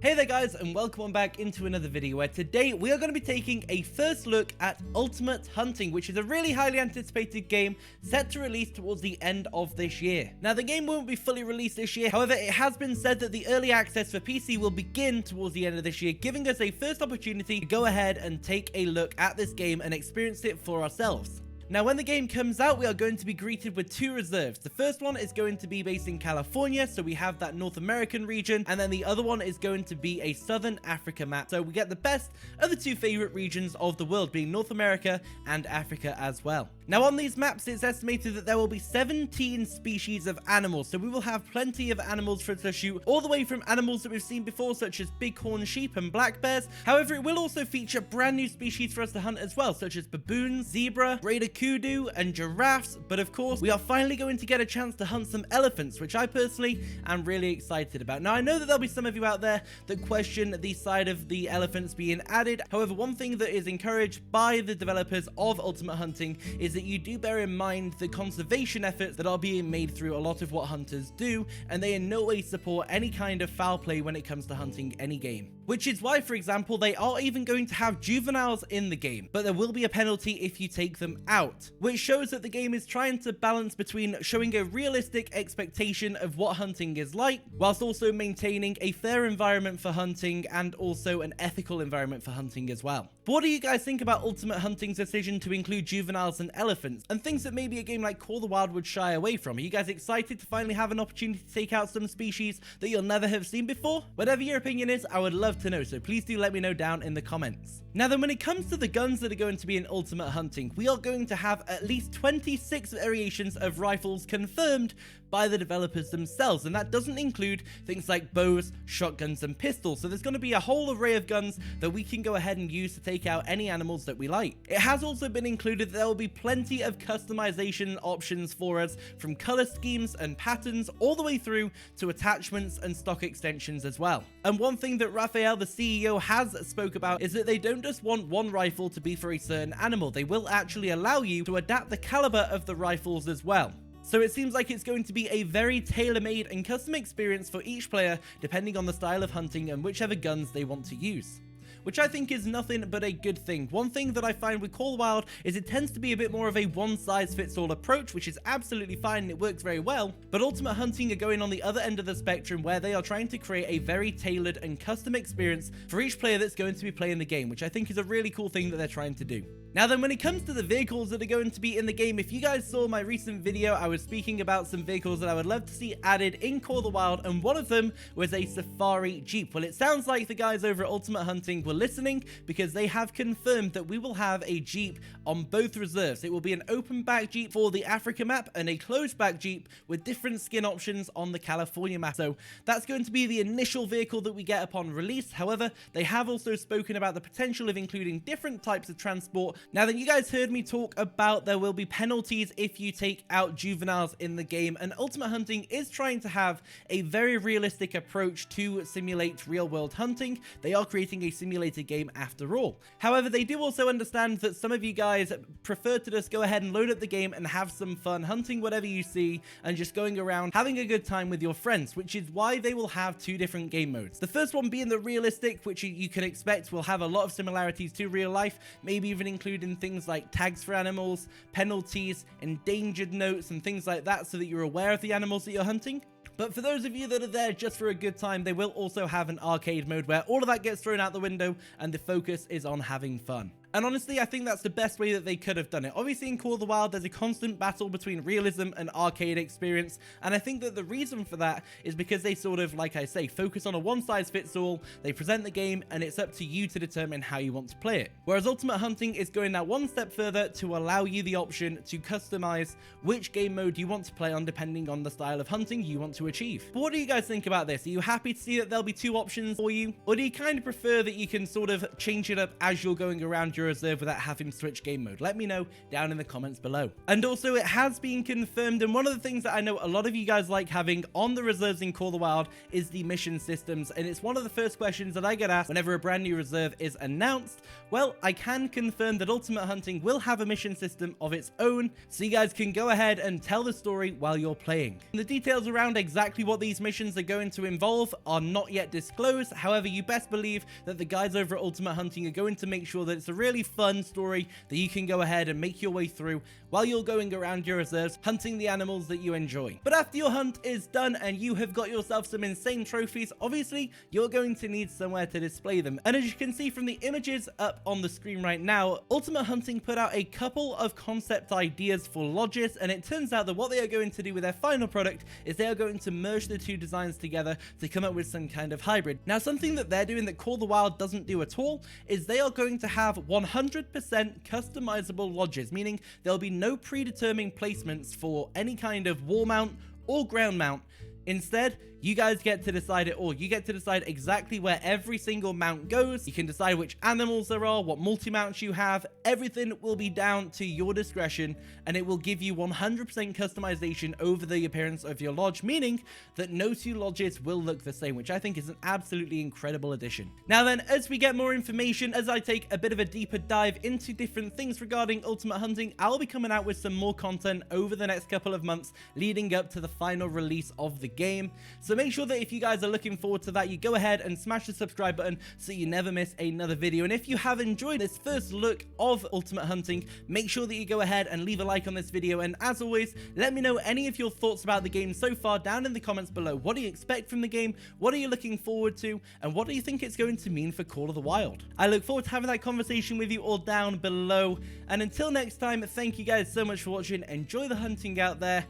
Hey there guys, and welcome on back into another video where today we are going to be taking a first look at Ultimate Hunting, which is a really highly anticipated game set to release towards the end of this year. Now the game won't be fully released this year, however it has been said that the early access for PC will begin towards the end of this year, giving us a first opportunity to go ahead and take a look at this game and experience it for ourselves. Now, when the game comes out, we are going to be greeted with two reserves. The first one is going to be based in California, so we have that North American region, and then the other one is going to be a Southern Africa map. So we get the best of the two favorite regions of the world, being North America and Africa as well. Now, on these maps, it's estimated that there will be 17 species of animals, so we will have plenty of animals for us to shoot, all the way from animals that we've seen before, such as bighorn sheep and black bears. However, it will also feature brand new species for us to hunt as well, such as baboons, zebra, greater kudu, and giraffes. But of course, we are finally going to get a chance to hunt some elephants, which I personally am really excited about. Now, I know that there'll be some of you out there that question the side of the elephants being added. However, one thing that is encouraged by the developers of Ultimate Hunting is that you do bear in mind the conservation efforts that are being made through a lot of what hunters do, and they in no way support any kind of foul play when it comes to hunting any game. Which is why, for example, they are even going to have juveniles in the game, but there will be a penalty if you take them out, which shows that the game is trying to balance between showing a realistic expectation of what hunting is like, whilst also maintaining a fair environment for hunting and also an ethical environment for hunting as well. But what do you guys think about Ultimate Hunting's decision to include juveniles and elephants, and things that maybe a game like Call the Wild would shy away from? Are you guys excited to finally have an opportunity to take out some species that you'll never have seen before? Whatever your opinion is, I would love to know, so please do let me know down in the comments. Now then, when it comes to the guns that are going to be in Ultimate Hunting, we are going to have at least 26 variations of rifles confirmed by the developers themselves, and that doesn't include things like bows, shotguns, and pistols. So there's going to be a whole array of guns that we can go ahead and use to take out any animals that we like. It has also been included that there will be plenty of customization options for us, from color schemes and patterns all the way through to attachments and stock extensions as well. And one thing that Raphael, the CEO, has spoke about is that they don't just want one rifle to be for a certain animal. They will actually allow you to adapt the caliber of the rifles as well. So it seems like it's going to be a very tailor-made and custom experience for each player, depending on the style of hunting and whichever guns they want to use, which I think is nothing but a good thing. One thing that I find with Call the Wild is it tends to be a bit more of a one-size-fits-all approach, which is absolutely fine and it works very well, but Ultimate Hunting are going on the other end of the spectrum, where they are trying to create a very tailored and custom experience for each player that's going to be playing the game, which I think is a really cool thing that they're trying to do. Now then, when it comes to the vehicles that are going to be in the game, if you guys saw my recent video, I was speaking about some vehicles that I would love to see added in Call the Wild, and one of them was a safari jeep. Well, it sounds like the guys over at Ultimate Hunting were listening, because they have confirmed that we will have a jeep on both reserves. It will be an open back jeep for the Africa map and a closed back jeep with different skin options on the California map. So that's going to be the initial vehicle that we get upon release. However, they have also spoken about the potential of including different types of transport. Now then, you guys heard me talk about there will be penalties if you take out juveniles in the game, and Ultimate Hunting is trying to have a very realistic approach to simulate real-world hunting. They are creating a simulated game after all. However, they do also understand that some of you guys prefer to just go ahead and load up the game and have some fun hunting whatever you see and just going around having a good time with your friends, which is why they will have two different game modes. The first one being the realistic, which you can expect will have a lot of similarities to real life, maybe even including things like tags for animals, penalties, endangered notes, and things like that, so that you're aware of the animals that you're hunting. But for those of you that are there just for a good time, they will also have an arcade mode where all of that gets thrown out the window and the focus is on having fun. And honestly, I think that's the best way that they could have done it. Obviously, in Call the Wild, there's a constant battle between realism and arcade experience. And I think that the reason for that is because they sort of, like I say, focus on a one-size-fits-all. They present the game, and it's up to you to determine how you want to play it. Whereas Ultimate Hunting is going now one step further to allow you the option to customize which game mode you want to play on, depending on the style of hunting you want to achieve. But what do you guys think about this? Are you happy to see that there'll be two options for you? Or do you kind of prefer that you can sort of change it up as you're going around your reserve without having to switch game mode? Let me know down in the comments below. And also, it has been confirmed, and one of the things that I know a lot of you guys like having on the reserves in Call of the Wild is the mission systems, and it's one of the first questions that I get asked whenever a brand new reserve is announced. Well, I can confirm that Ultimate Hunting will have a mission system of its own, so you guys can go ahead and tell the story while you're playing. The details around exactly what these missions are going to involve are not yet disclosed. However, you best believe that the guys over at Ultimate Hunting are going to make sure that it's a really fun story that you can go ahead and make your way through while you're going around your reserves hunting the animals that you enjoy. But after your hunt is done and you have got yourself some insane trophies, obviously you're going to need somewhere to display them. And as you can see from the images up on the screen right now, Ultimate Hunting put out a couple of concept ideas for lodges, and it turns out that what they are going to do with their final product is they are going to merge the two designs together to come up with some kind of hybrid. Now, something that they're doing that Call of the Wild doesn't do at all is they are going to have 100% customizable lodges, meaning there'll be no predetermined placements for any kind of wall mount or ground mount. Instead, you guys get to decide it all. You get to decide exactly where every single mount goes. You can decide which animals there are, what multi-mounts you have. Everything will be down to your discretion, and it will give you 100% customization over the appearance of your lodge, meaning that no two lodges will look the same, which I think is an absolutely incredible addition. Now then, as we get more information, as I take a bit of a deeper dive into different things regarding Ultimate Hunting, I'll be coming out with some more content over the next couple of months leading up to the final release of the game. So make sure that if you guys are looking forward to that, you go ahead and smash the subscribe button so you never miss another video. And if you have enjoyed this first look of Ultimate Hunting, make sure that you go ahead and leave a like on this video. And as always, let me know any of your thoughts about the game so far down in the comments below. What do you expect from the game? What are you looking forward to? And what do you think it's going to mean for Call of the Wild? I look forward to having that conversation with you all down below. And until next time, thank you guys so much for watching. Enjoy the hunting out there.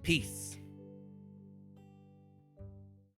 Peace.